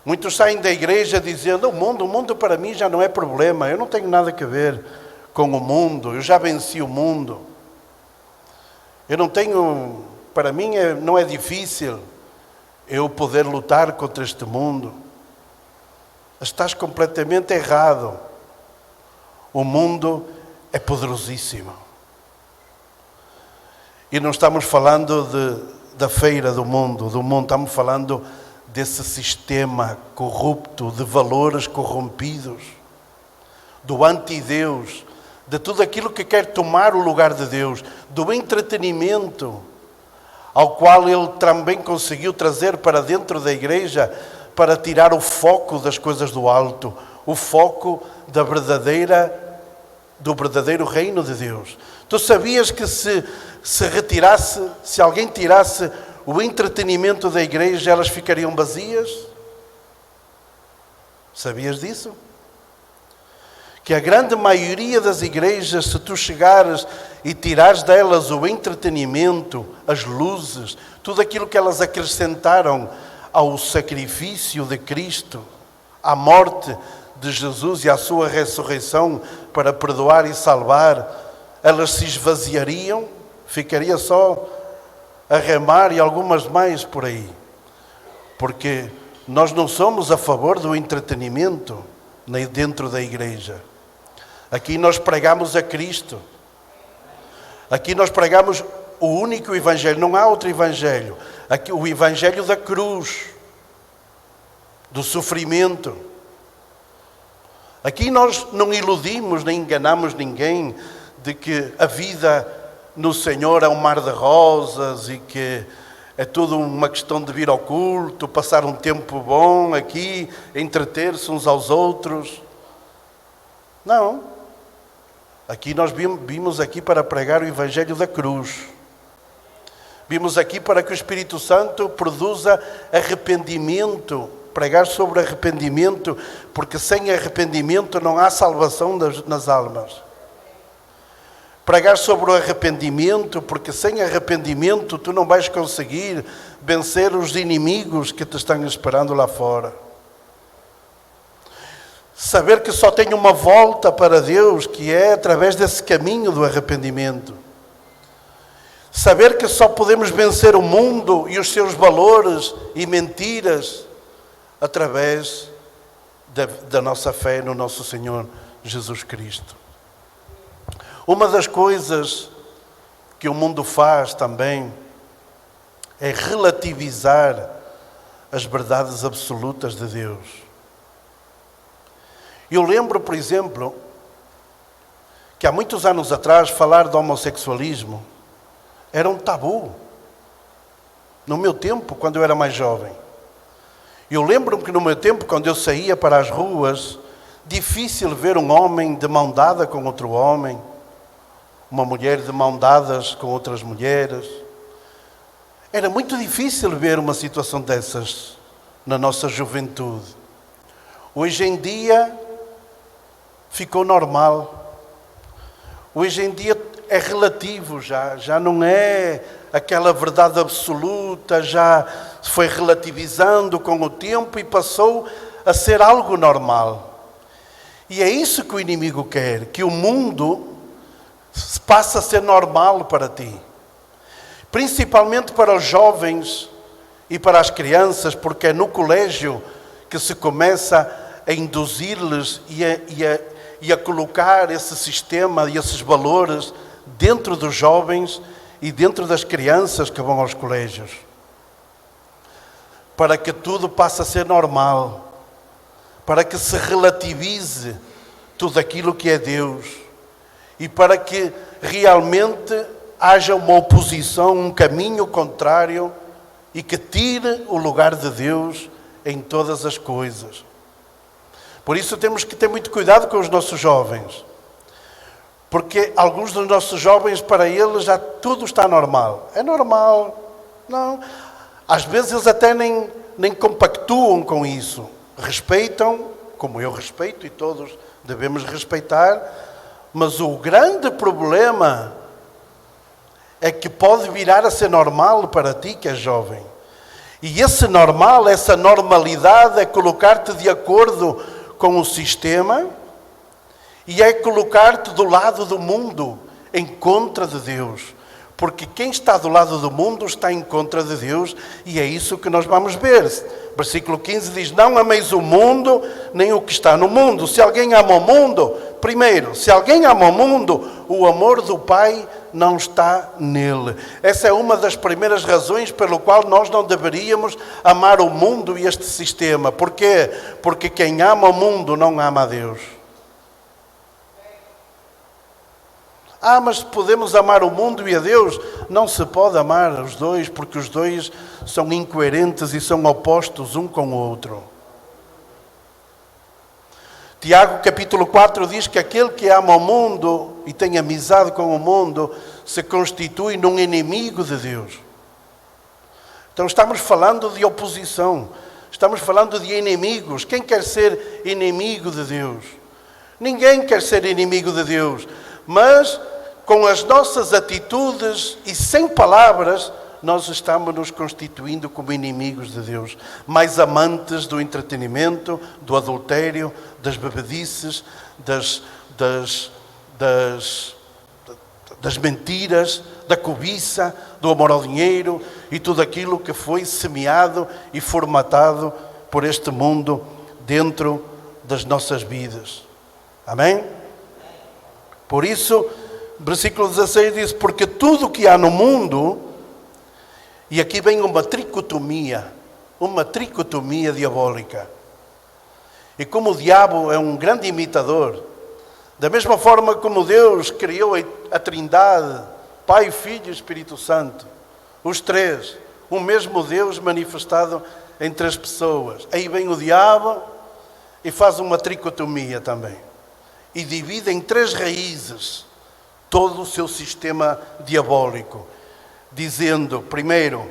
Muitos saem da igreja dizendo: o mundo para mim já não é problema, eu não tenho nada a ver com o mundo, eu já venci o mundo. Eu não tenho, para mim não é difícil eu poder lutar contra este mundo. Estás completamente errado. O mundo é poderosíssimo. E não estamos falando da feira do mundo, estamos falando desse sistema corrupto, de valores corrompidos, do anti-Deus, de tudo aquilo que quer tomar o lugar de Deus, do entretenimento, ao qual ele também conseguiu trazer para dentro da igreja, para tirar o foco das coisas do alto, o foco do verdadeiro reino de Deus. Tu sabias que se alguém tirasse o entretenimento da igreja, elas ficariam vazias? Sabias disso? Que a grande maioria das igrejas, se tu chegares e tirares delas o entretenimento, as luzes, tudo aquilo que elas acrescentaram ao sacrifício de Cristo, à morte de Jesus e à sua ressurreição para perdoar e salvar, elas se esvaziariam, ficaria só a remar e algumas mais por aí. Porque nós não somos a favor do entretenimento nem dentro da igreja. Aqui nós pregamos a Cristo. Aqui nós pregamos o único evangelho, não há outro evangelho. Aqui, o evangelho da cruz, do sofrimento. Aqui nós não iludimos nem enganamos ninguém de que a vida no Senhor é um mar de rosas e que é tudo uma questão de vir ao culto, passar um tempo bom aqui, entreter-se uns aos outros. Não. Aqui nós vimos aqui para pregar o evangelho da cruz. Vimos aqui para que o Espírito Santo produza arrependimento, pregar sobre arrependimento, porque sem arrependimento não há salvação nas almas. Pregar sobre o arrependimento, porque sem arrependimento tu não vais conseguir vencer os inimigos que te estão esperando lá fora. Saber que só tem uma volta para Deus, que é através desse caminho do arrependimento. Saber que só podemos vencer o mundo e os seus valores e mentiras através da nossa fé no nosso Senhor Jesus Cristo. Uma das coisas que o mundo faz também é relativizar as verdades absolutas de Deus. Eu lembro, por exemplo, que há muitos anos atrás falar do homossexualismo era um tabu. No meu tempo, quando eu era mais jovem. Eu lembro-me que no meu tempo, quando eu saía para as ruas, difícil ver um homem de mão dada com outro homem, uma mulher de mão dadas com outras mulheres. Era muito difícil ver uma situação dessas na nossa juventude. Hoje em dia ficou normal. Hoje em dia é relativo já não é aquela verdade absoluta, já foi relativizando com o tempo e passou a ser algo normal. E é isso que o inimigo quer, que o mundo passe a ser normal para ti. Principalmente para os jovens e para as crianças, porque é no colégio que se começa a induzir-lhes e a colocar esse sistema e esses valores dentro dos jovens e dentro das crianças que vão aos colégios. Para que tudo passe a ser normal. Para que se relativize tudo aquilo que é Deus. E para que realmente haja uma oposição, um caminho contrário e que tire o lugar de Deus em todas as coisas. Por isso temos que ter muito cuidado com os nossos jovens. Porque alguns dos nossos jovens, para eles, já tudo está normal. É normal. Não. Às vezes eles até nem compactuam com isso. Respeitam, como eu respeito e todos devemos respeitar. Mas o grande problema é que pode virar a ser normal para ti que és jovem. E esse normal, essa normalidade é colocar-te de acordo com o sistema e é colocar-te do lado do mundo, em contra de Deus. Porque quem está do lado do mundo está em contra de Deus, e é isso que nós vamos ver. Versículo 15 diz: não ameis o mundo, nem o que está no mundo. Se alguém ama o mundo, primeiro, se alguém ama o mundo, o amor do Pai não está nele. Essa é uma das primeiras razões pelo qual nós não deveríamos amar o mundo e este sistema. Por quê? Porque quem ama o mundo não ama a Deus. Mas podemos amar o mundo e a Deus? Não se pode amar os dois, porque os dois são incoerentes e são opostos um com o outro. Tiago capítulo 4 diz que aquele que ama o mundo e tem amizade com o mundo se constitui num inimigo de Deus. Então estamos falando de oposição, estamos falando de inimigos. Quem quer ser inimigo de Deus? Ninguém quer ser inimigo de Deus. Mas, com as nossas atitudes e sem palavras, nós estamos nos constituindo como inimigos de Deus. Mais amantes do entretenimento, do adultério, das bebedices, das mentiras, da cobiça, do amor ao dinheiro e tudo aquilo que foi semeado e formatado por este mundo dentro das nossas vidas. Amém? Por isso, versículo 16 diz: porque tudo o que há no mundo, e aqui vem uma tricotomia diabólica. E como o diabo é um grande imitador, da mesma forma como Deus criou a Trindade, Pai, Filho e Espírito Santo, os três, o mesmo Deus manifestado em três pessoas. Aí vem o diabo e faz uma tricotomia também. E divide em três raízes todo o seu sistema diabólico, dizendo, primeiro,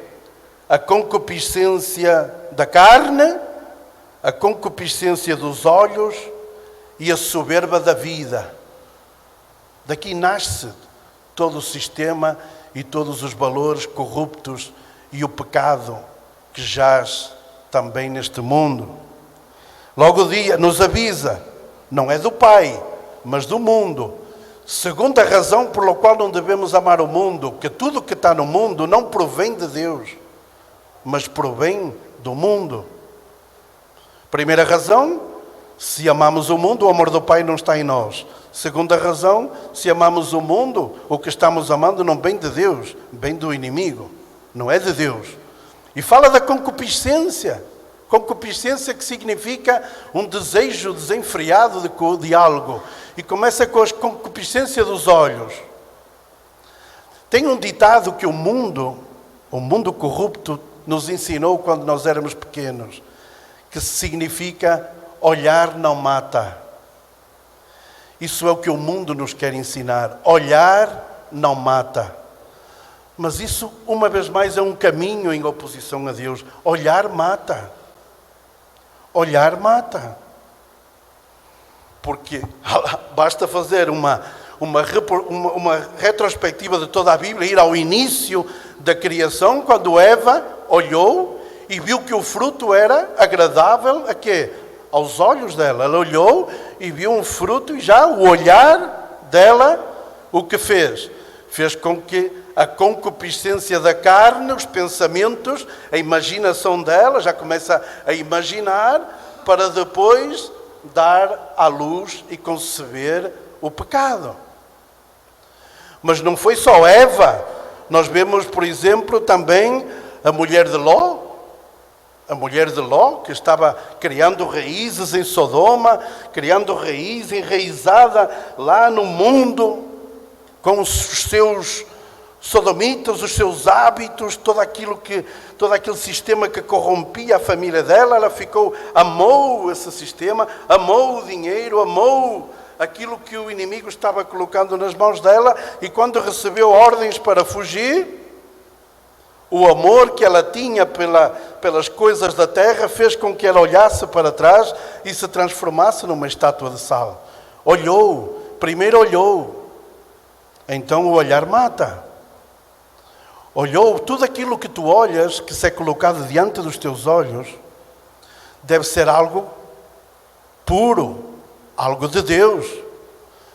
a concupiscência da carne, a concupiscência dos olhos e a soberba da vida. Daqui nasce todo o sistema e todos os valores corruptos e o pecado que jaz também neste mundo. Logo o dia nos avisa, não é do Pai, mas do mundo. Segunda razão pela qual não devemos amar o mundo, que tudo que está no mundo não provém de Deus, mas provém do mundo. Primeira razão, se amamos o mundo, o amor do Pai não está em nós. Segunda razão, se amamos o mundo, o que estamos amando não vem de Deus, vem do inimigo, não é de Deus. E fala da concupiscência. Concupiscência que significa um desejo desenfreado de algo. E começa com a concupiscência dos olhos. Tem um ditado que o mundo corrupto, nos ensinou quando nós éramos pequenos, que significa olhar não mata. Isso é o que o mundo nos quer ensinar. Olhar não mata. Mas isso, uma vez mais, é um caminho em oposição a Deus. Olhar mata. Olhar mata. Porque basta fazer uma retrospectiva de toda a Bíblia, ir ao início da criação, quando Eva olhou e viu que o fruto era agradável a quê? Aos olhos dela. Ela olhou e viu um fruto e já o olhar dela, o que fez? Fez com que a concupiscência da carne, os pensamentos, a imaginação dela, já começa a imaginar, para depois dar à luz e conceber o pecado. Mas não foi só Eva. Nós vemos, por exemplo, também a mulher de Ló. A mulher de Ló, que estava criando raízes em Sodoma, criando raiz enraizada lá no mundo, com os seus sodomitas, os seus hábitos, todo aquele sistema que corrompia a família dela. Ela amou esse sistema, amou o dinheiro, amou aquilo que o inimigo estava colocando nas mãos dela, e quando recebeu ordens para fugir, o amor que ela tinha pelas coisas da terra fez com que ela olhasse para trás e se transformasse numa estátua de sal. Primeiro olhou. Então o olhar mata. Olhou, tudo aquilo que tu olhas, que se é colocado diante dos teus olhos, deve ser algo puro, algo de Deus,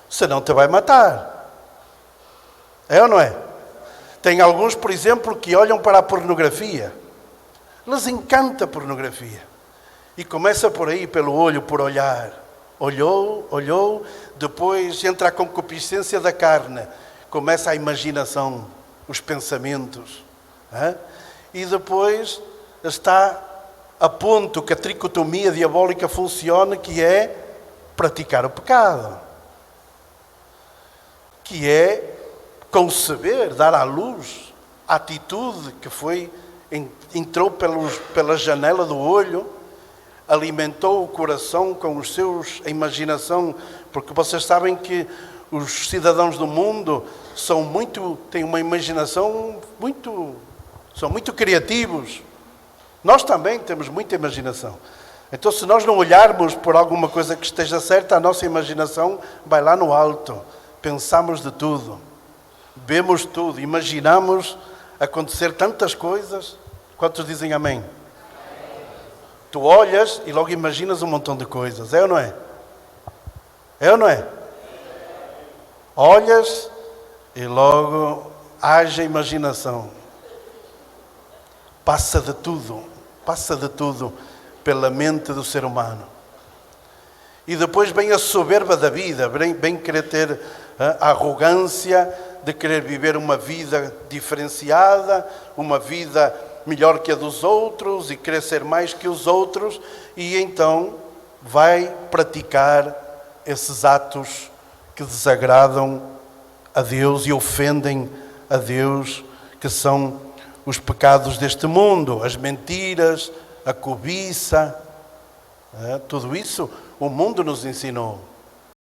senão te vai matar. É ou não é? Tem alguns, por exemplo, que olham para a pornografia. Les encanta a pornografia. E começa por aí, pelo olho, por olhar. Olhou, depois entra a concupiscência da carne, começa a imaginação, os pensamentos. E depois está a ponto que a tricotomia diabólica funcione, que é praticar o pecado. Que é conceber, dar à luz a atitude que entrou pela janela do olho, alimentou o coração com a imaginação, porque vocês sabem que os cidadãos do mundo têm uma imaginação são muito criativos. Nós também temos muita imaginação. Então, se nós não olharmos por alguma coisa que esteja certa, a nossa imaginação vai lá no alto. Pensamos de tudo. Vemos tudo, imaginamos acontecer tantas coisas. Quantos dizem amém? Amém? Tu olhas e logo imaginas um montão de coisas, é ou não é? É ou não é? Olhas e logo haja imaginação. Passa de tudo pela mente do ser humano. E depois vem a soberba da vida, vem querer ter a arrogância de querer viver uma vida diferenciada, uma vida melhor que a dos outros e querer ser mais que os outros, e então vai praticar esses atos que desagradam a Deus e ofendem a Deus, que são os pecados deste mundo, as mentiras, a cobiça, tudo isso o mundo nos ensinou.